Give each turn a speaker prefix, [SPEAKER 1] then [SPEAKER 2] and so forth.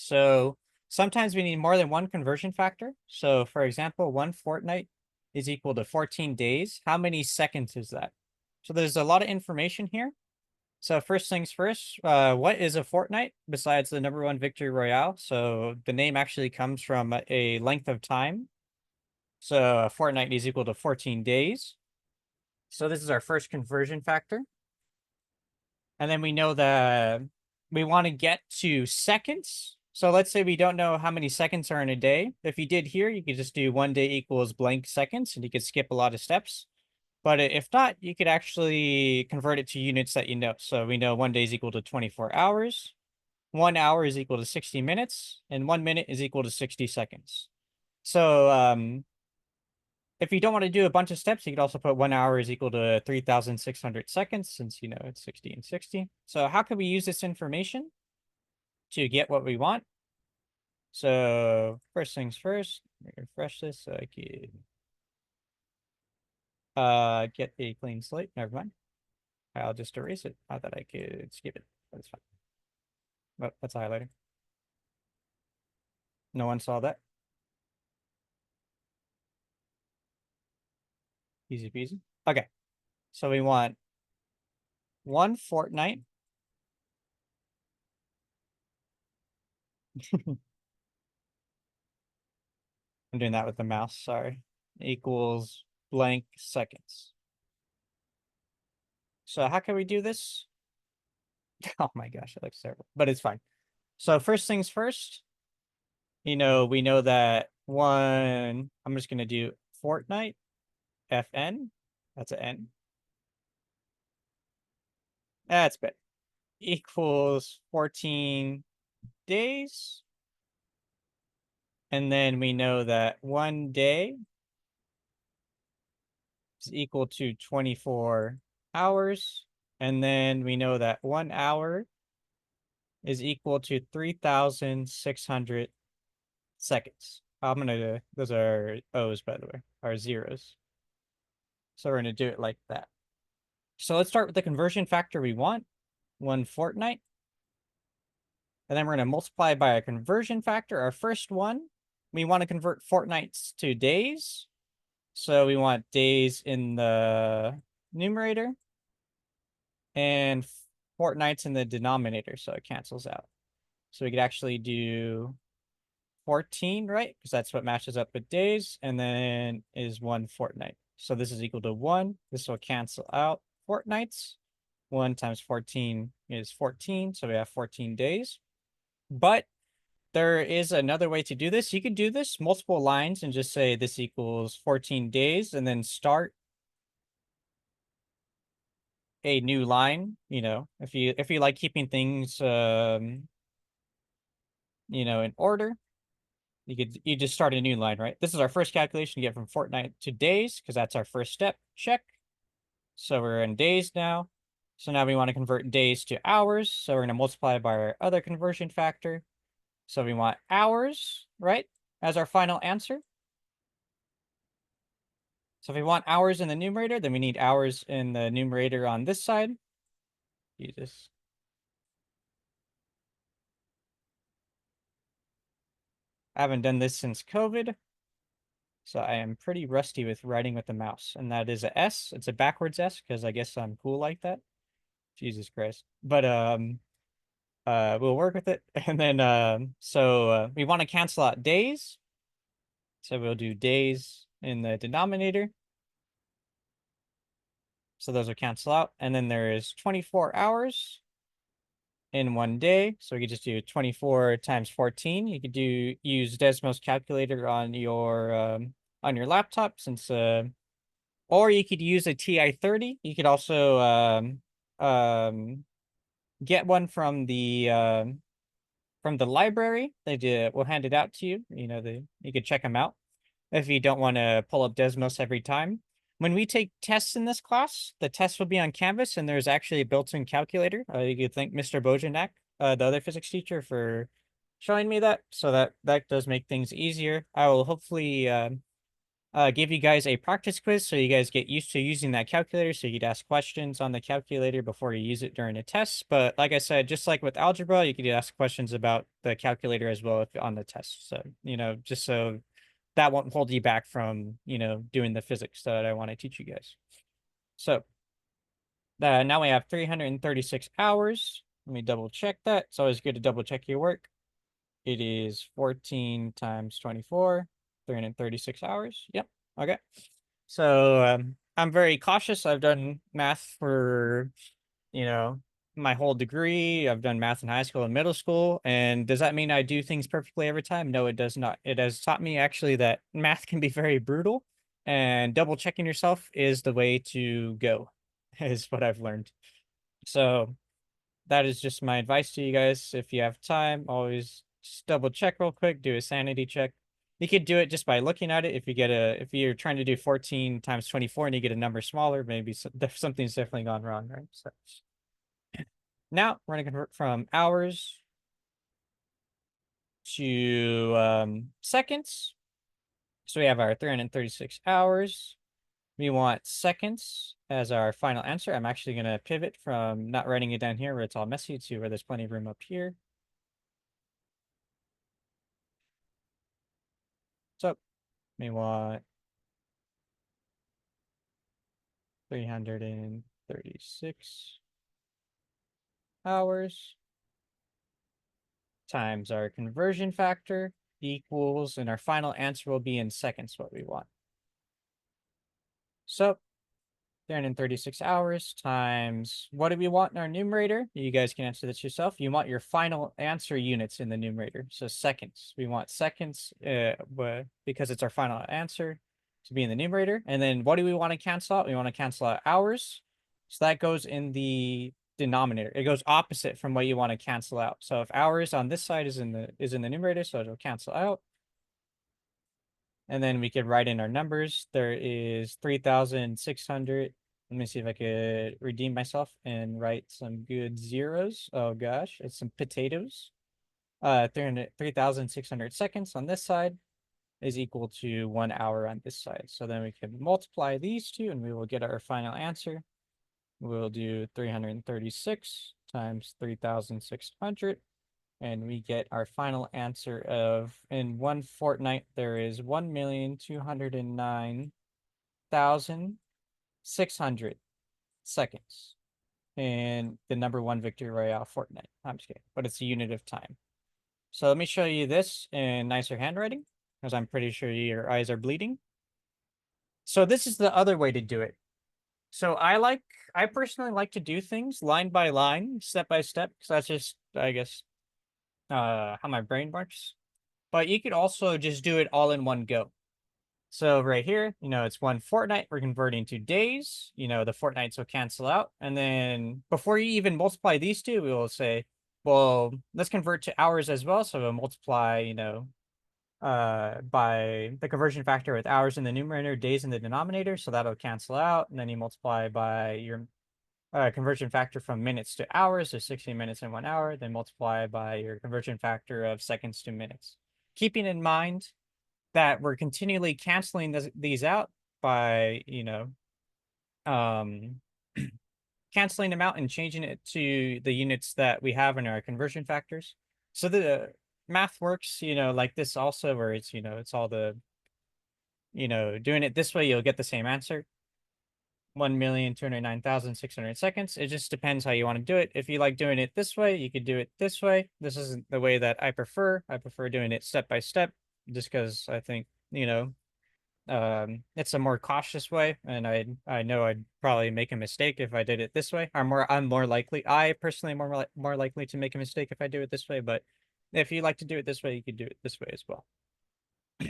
[SPEAKER 1] So sometimes we need more than one conversion factor. So for example, one fortnight is equal to 14 days. How many seconds is that? So there's a lot of information here. So first things first, what is a fortnight besides the number one victory royale? So the name actually comes from a length of time. So a fortnight is equal to 14 days. So this is our first conversion factor. And then we know that we want to get to seconds. So let's say we don't know how many seconds are in a day. If you did here, you could just do 1 day equals blank seconds, and you could skip a lot of steps. But if not, you could actually convert it to units that you know. So we know 1 day is equal to 24 hours. 1 hour is equal to 60 minutes, and 1 minute is equal to 60 seconds. So if you don't want to do a bunch of steps, you could also put 1 hour is equal to 3,600 seconds, since, you know, it's 60 and 60. So how can we use this information to get what we want? So first things first, let me refresh this so I can get a clean slate. Never mind. I'll just erase it. I thought I could skip it, but it's fine. But that's highlighting. No one saw that. Easy peasy. Okay. So we want one fortnight. I'm doing that with the mouse, sorry. Equals blank seconds. So how can we do this? Oh my gosh, it looks terrible, but it's fine. So first things first, we know that I'm just going to do fortnight, FN, that's an N. That's better. Equals 14 days. And then we know that 1 day is equal to 24 hours. And then we know that 1 hour is equal to 3,600 seconds. Those are O's, by the way, are zeros. So we're gonna do it like that. So let's start with the conversion factor we want, one fortnight. And then we're gonna multiply by a conversion factor. Our first one, we want to convert fortnights to days. So we want days in the numerator and fortnights in the denominator, so it cancels out. So we could actually do 14, right? Because that's what matches up with days, and then is one fortnight. So this is equal to 1. This will cancel out fortnights. 1 times 14 is 14, so we have 14 days. But there is another way to do this. You could do this multiple lines and just say this equals 14 days, and then start a new line. If you like keeping things in order, you just start a new line, right? This is our first calculation to get from fortnight to days, because that's our first step. Check. So we're in days now. So now we want to convert days to hours. So we're going to multiply by our other conversion factor. So we want hours, right, as our final answer. So if we want hours in the numerator, then we need hours in the numerator on this side. Jesus. I haven't done this since COVID. So I am pretty rusty with writing with the mouse. And that is a S. It's a backwards S, because I guess I'm cool like that. Jesus Christ. But we'll work with it. And then we want to cancel out days. So we'll do days in the denominator. So those will cancel out. And then there is 24 hours in 1 day. So we could just do 24 times 14. You could use Desmos calculator on your laptop, since or you could use a TI-30. You could also get one from the library. We'll hand it out to you. You could check them out if you don't want to pull up Desmos every time. When we take tests in this class, the tests will be on Canvas, and there's actually a built-in calculator. You could thank Mr. Bojanak, the other physics teacher, for showing me that. So that does make things easier. I will hopefully give you guys a practice quiz so you guys get used to using that calculator, so you'd ask questions on the calculator before you use it during a test. But like I said, just like with algebra, you could ask questions about the calculator as well if on the test. So, just so that won't hold you back from, doing the physics that I want to teach you guys. So now we have 336 hours. Let me double check that. It's always good to double check your work. It is 14 times 24, 336 hours. Yep. Okay. So I'm very cautious. I've done math for, you know, my whole degree. I've done math in high school and middle school. And does that mean I do things perfectly every time? No, it does not. It has taught me actually that math can be very brutal, and double checking yourself is the way to go, is what I've learned. So that is just my advice to you guys. If you have time, always just double check real quick, do a sanity check. You could do it just by looking at it. If you're trying to do 14 times 24 and you get a number smaller, maybe something's definitely gone wrong, right? So now we're going to convert from hours to seconds. So we have our 336 hours. We want seconds as our final answer. I'm actually going to pivot from not writing it down here where it's all messy to where there's plenty of room up here. So we want 336 hours times our conversion factor equals, and our final answer will be in seconds what we want. So 336 hours times what do we want in our numerator? You guys can answer this yourself. You want your final answer units in the numerator. So seconds. We want seconds because it's our final answer to be in the numerator. And then what do we want to cancel out? We want to cancel out hours. So that goes in the denominator. It goes opposite from what you want to cancel out. So if hours on this side is in the numerator, so it'll cancel out. And then we could write in our numbers. There is 3,600. Let me see if I could redeem myself and write some good zeros. Oh gosh, it's some potatoes. 3,600 seconds on this side is equal to 1 hour on this side. So then we can multiply these two and we will get our final answer. We'll do 336 times 3,600. And we get our final answer of, in one fortnight, there is 1,209,600 seconds in the #1 Victory Royale Fortnite. I'm just kidding, but it's a unit of time. So let me show you this in nicer handwriting, because I'm pretty sure your eyes are bleeding. So this is the other way to do it. So I personally like to do things line by line, step by step, because that's just, I guess, how my brain works. But you could also just do it all in one go. So right here, it's one fortnight. We're converting to days. The fortnights will cancel out. And then before you even multiply these two, we will say, well, let's convert to hours as well. So we'll multiply, by the conversion factor with hours in the numerator, days in the denominator. So that'll cancel out. And then you multiply by your conversion factor from minutes to hours, so 60 minutes and 1 hour, then multiply by your conversion factor of seconds to minutes. Keeping in mind that we're continually canceling these out by, um, canceling them out and changing it to the units that we have in our conversion factors. So the math works, like this also, where it's, it's all the, doing it this way, you'll get the same answer. 1,209,600 seconds. It just depends how you want to do it. If you like doing it this way, you could do it this way. This isn't the way that I prefer. I prefer doing it step by step, just because I think, it's a more cautious way, and I know I'd probably make a mistake if I did it this way. I'm more likely. I personally am more likely to make a mistake if I do it this way. But if you like to do it this way, you could do it this way as well.